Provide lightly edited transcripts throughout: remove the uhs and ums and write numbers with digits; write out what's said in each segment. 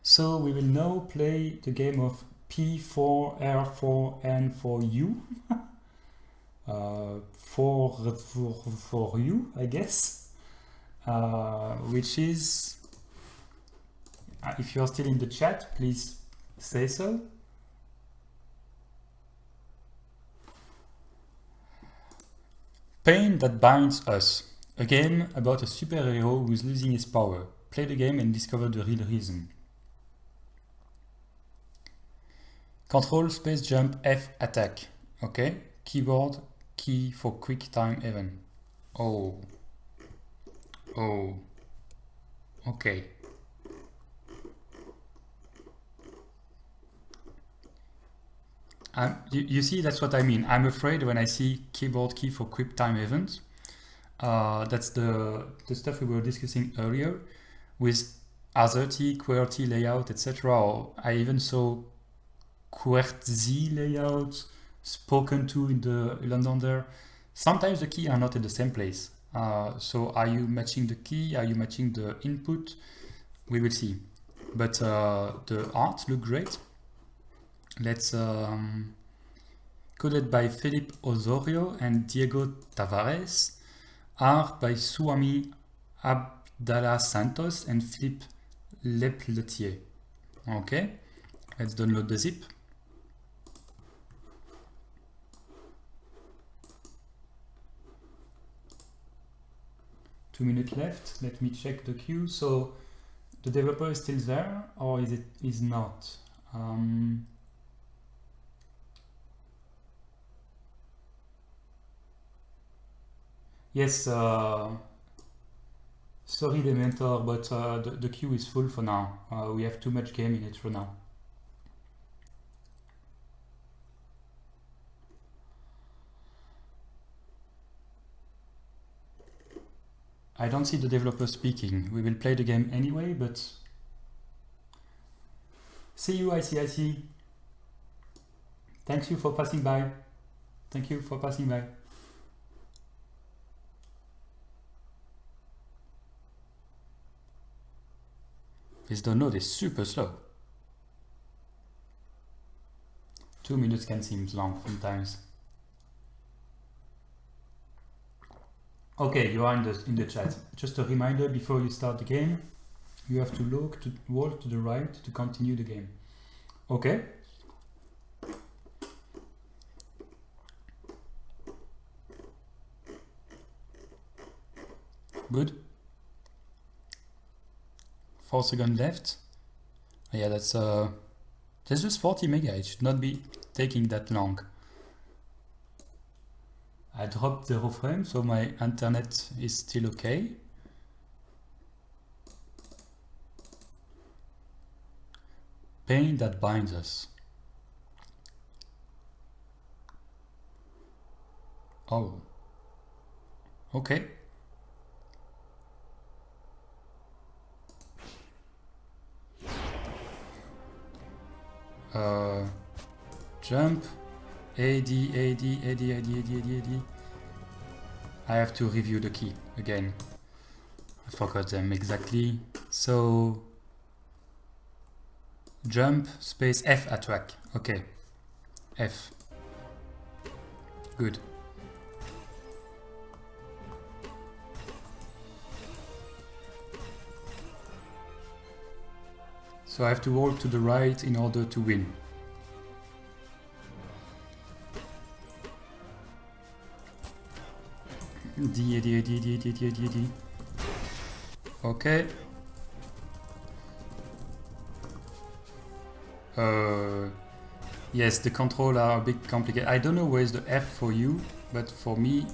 So we will now play the game of P4R4N4U. For you, I guess. Which is, if you're still in the chat, please say so. Pain That Binds Us, a game about a superhero who is losing his power. Play the game and discover the real reason. Control space jump F attack. Okay. Keyboard key for quick time event. Oh. Okay. You see, that's what I mean. I'm afraid when I see keyboard key for quick time event. That's the stuff we were discussing earlier with AZERTY, QWERTY layout, etc. Or I even saw QWERTY layout spoken to in the London there. Sometimes the key are not in the same place. So are you matching the key? Are you matching the input? We will see. But the art look great. Let's coded by Philippe Osorio and Diego Tavares. Art by Suami Abdallah Santos and Philippe Lepeletier. Okay, let's download the zip. Two minutes left. Let me check the queue. So the developer is still there, or is not? Yes, sorry the mentor, but the queue is full for now. We have too much game in it for now. I don't see the developer speaking. We will play the game anyway, but... See you, I see. Thank you for passing by. Thank you for passing by. This download is super slow. 2 minutes can seem long sometimes. Okay, you are in the chat. Just a reminder before you start the game, you have to walk to the right to continue the game. Okay. Good. 4 seconds left. Yeah, that's just 40 mega. It should not be taking that long. I dropped 0 frame, so my internet is still okay. Pain That Binds Us. Oh. Okay. Jump, AD. I have to review the key again. I forgot them exactly. So, jump, space, F attack. Okay, F. Good. So I have to walk to the right in order to win. D. Okay. Yes, the controls are a bit complicated. I don't know where is the F for you, but for me,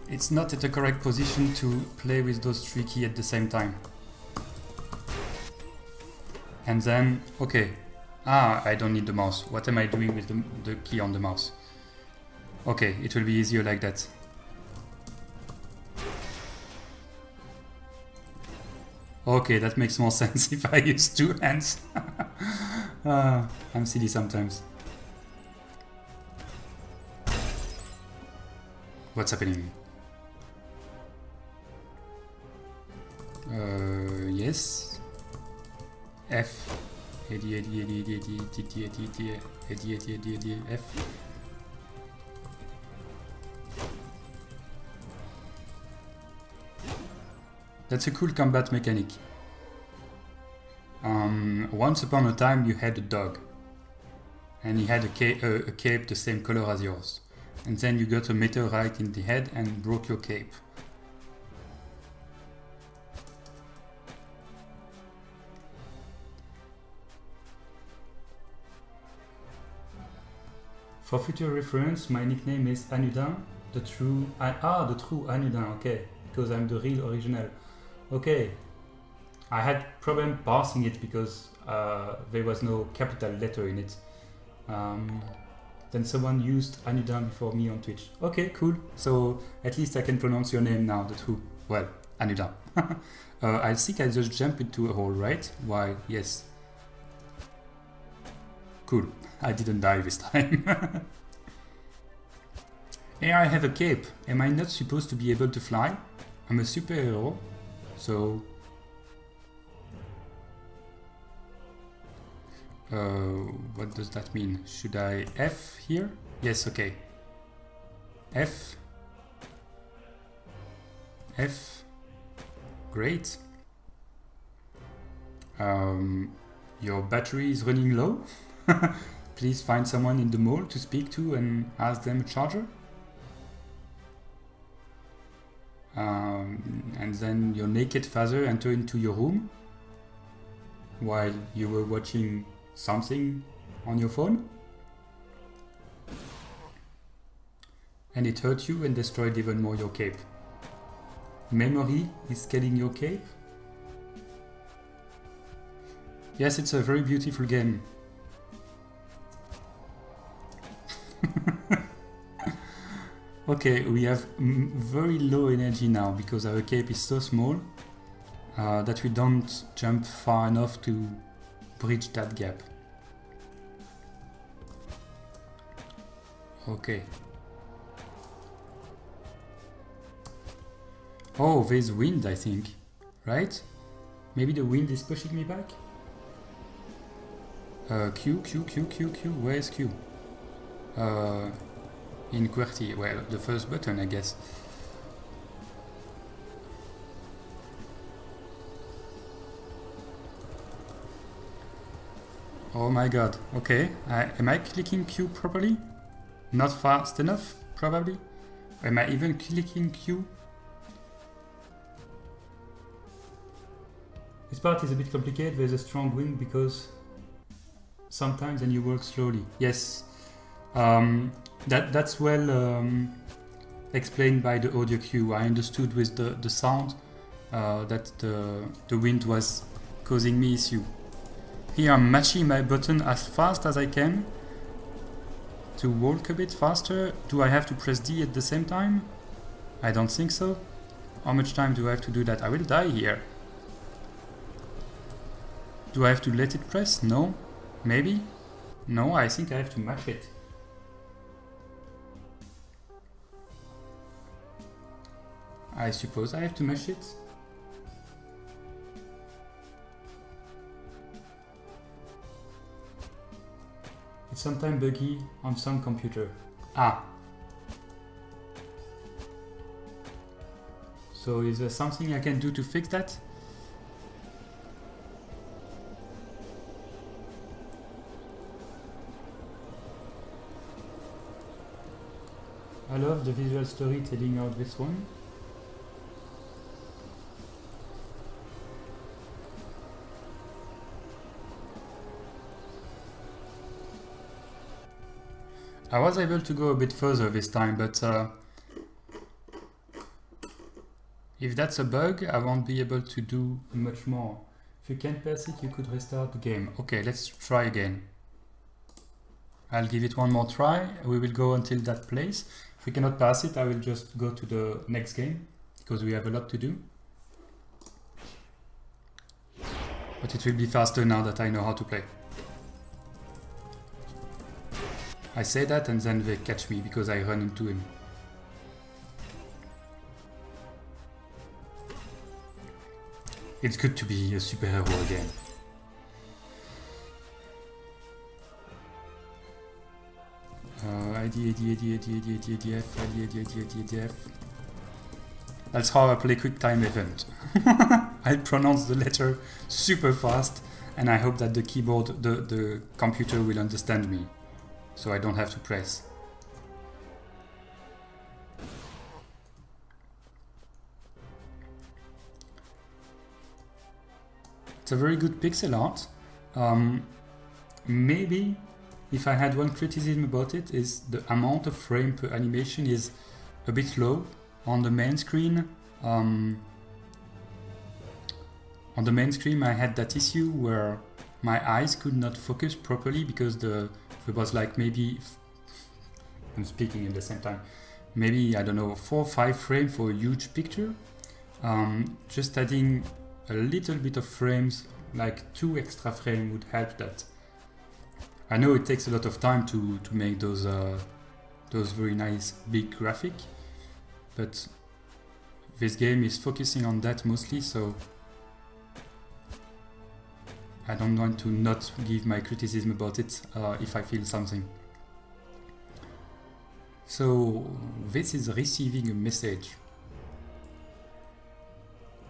it's not at the correct position to play with those 3 keys at the same time. And then, okay. I don't need the mouse. What am I doing with the key on the mouse? Okay, it will be easier like that. Okay, that makes more sense if I use 2 hands. I'm silly sometimes. What's happening? Yes. F. A, D, A, D, A, D, A, D, A, D, T, T, A, T, T, A, D, A, D, A, D, A, D, F. That's a cool combat mechanic. Once upon a time you had a dog. And he had a cape the same color as yours. And then you got a meteorite in the head and broke your cape. For future reference, my nickname is Anudin, the true Anudin, okay, because I'm the real original. Okay, I had problem parsing it because there was no capital letter in it. Then someone used Anudin before me on Twitch. Okay, cool. So at least I can pronounce your name now, the true. Well, Anudin. I think I just jumped into a hole, right? Why? Yes. Cool. I didn't die this time. Hey, I have a cape. Am I not supposed to be able to fly? I'm a superhero, so... what does that mean? Should I F here? Yes, okay. F. F. Great. Your battery is running low. Please find someone in the mall to speak to and ask them a charger. And then your naked father entered into your room while you were watching something on your phone. And it hurt you and destroyed even more your cape. Memory is scaling your cape. Yes, it's a very beautiful game. Okay, we have very low energy now because our cape is so small that we don't jump far enough to bridge that gap. Okay. Oh, there's wind, I think. Right? Maybe the wind is pushing me back? Q. Where is Q? In QWERTY, well, the first button, I guess. Oh my god, okay. Am I clicking Q properly? Not fast enough, probably? Am I even clicking Q? This part is a bit complicated, there's a strong wind because sometimes then you work slowly. Yes. That's well explained by the audio cue. I understood with the sound that the wind was causing me issue. Here I'm matching my button as fast as I can to walk a bit faster. Do I have to press D at the same time? I don't think so. How much time do I have to do that? I will die here. Do I have to let it press? No? Maybe? No, I think I have to mash it. I suppose I have to mash it. It's sometimes buggy on some computer. Ah. So is there something I can do to fix that? I love the visual storytelling out this one. I was able to go a bit further this time, but if that's a bug, I won't be able to do much more. If you can't pass it, you could restart the game. Okay, let's try again. I'll give it one more try. We will go until that place. If we cannot pass it, I will just go to the next game, because we have a lot to do. But it will be faster now that I know how to play. I say that and then they catch me because I run into him. It's good to be a superhero again. IDF. That's how I play QuickTime Event. I pronounce the letter super fast, and I hope that the keyboard, the computer will understand me, so I don't have to press. It's a very good pixel art. Maybe if I had one criticism about it is the amount of frame per animation is a bit low on the main screen. On the main screen I had that issue where my eyes could not focus properly because it was like maybe, I'm speaking at the same time, maybe, I don't know, 4 or 5 frames for a huge picture. Just adding a little bit of frames, like 2 extra frames, would help that. I know it takes a lot of time to make those very nice big graphic, but this game is focusing on that mostly, so I don't want to not give my criticism about it if I feel something. So this is receiving a message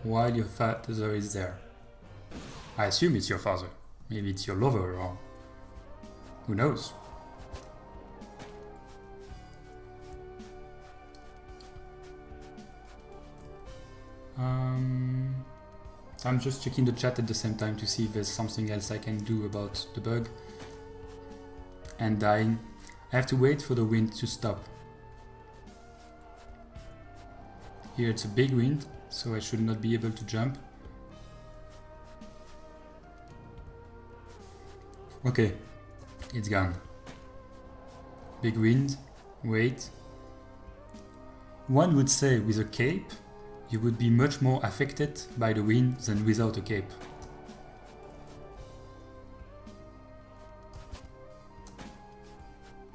while your father is there. I assume it's your father. Maybe it's your lover, or who knows. I'm just checking the chat at the same time to see if there's something else I can do about the bug. And dying. I have to wait for the wind to stop. Here it's a big wind, so I should not be able to jump. Okay, it's gone. Big wind, wait. One would say with a cape, you would be much more affected by the wind than without a cape.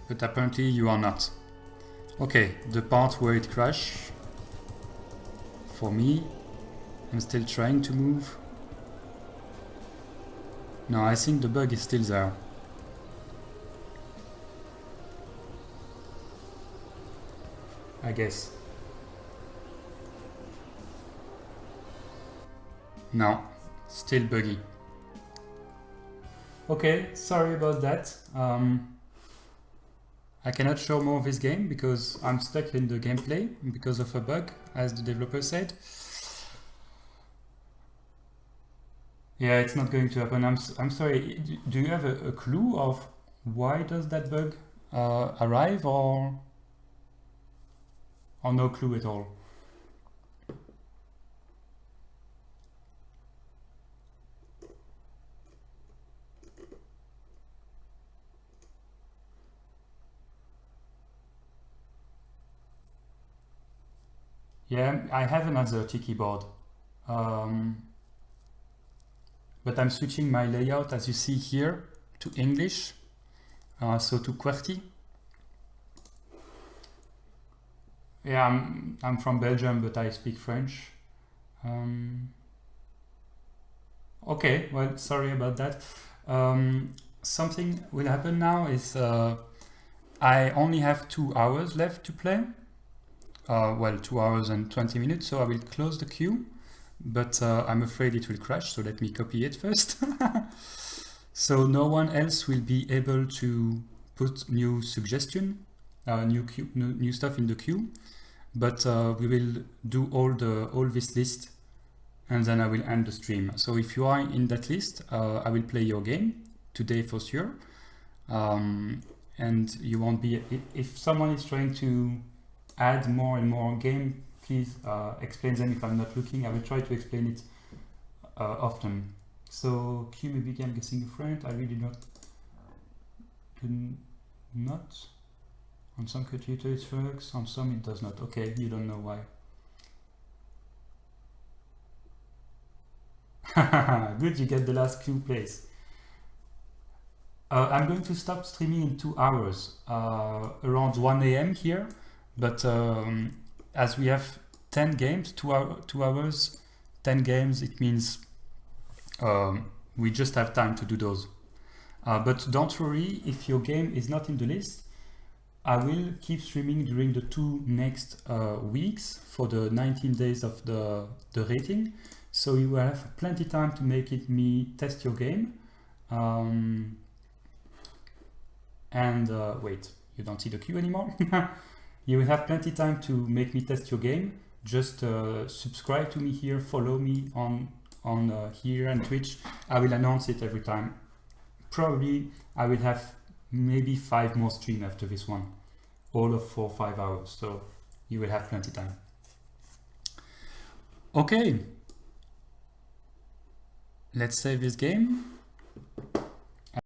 But apparently you are not. Okay, the part where it crashed. For me, I'm still trying to move. No, I think the bug is still there. I guess. No, still buggy. Okay, sorry about that. I cannot show more of this game because I'm stuck in the gameplay because of a bug, as the developer said. Yeah, it's not going to happen. I'm sorry. Do you have a clue of why does that bug arrive, or no clue at all? Yeah, I have another keyboard. But I'm switching my layout, as you see here, to English, so to QWERTY. Yeah, I'm from Belgium, but I speak French. Okay, well, sorry about that. Something will happen now is I only have 2 hours left to play. Well, 2 hours and 20 minutes, so I will close the queue. But I'm afraid it will crash, so let me copy it first. So no one else will be able to put new suggestion, new stuff in the queue. But we will do all this list, and then I will end the stream. So if you are in that list, I will play your game today for sure. And you won't be, if someone is trying to add more and more game, please explain them if I'm not looking. I will try to explain it often. So Q maybe I'm guessing a friend. I really do not. On some computers it works, on some it does not. Okay, you don't know why. Good, you get the last Q place. I'm going to stop streaming in 2 hours, around 1 AM here. But as we have 10 games, 2 hours, 10 games, it means we just have time to do those. But don't worry, if your game is not in the list, I will keep streaming during the 2 next weeks for the 19 days of the rating. So you will have plenty time to make it me test your game. Wait, you don't see the queue anymore? You will have plenty time to make me test your game. Just subscribe to me here, follow me on here and Twitch. I will announce it every time. Probably I will have maybe 5 more streams after this one, all of 4 or 5 hours, so you will have plenty time. Okay, let's save this game.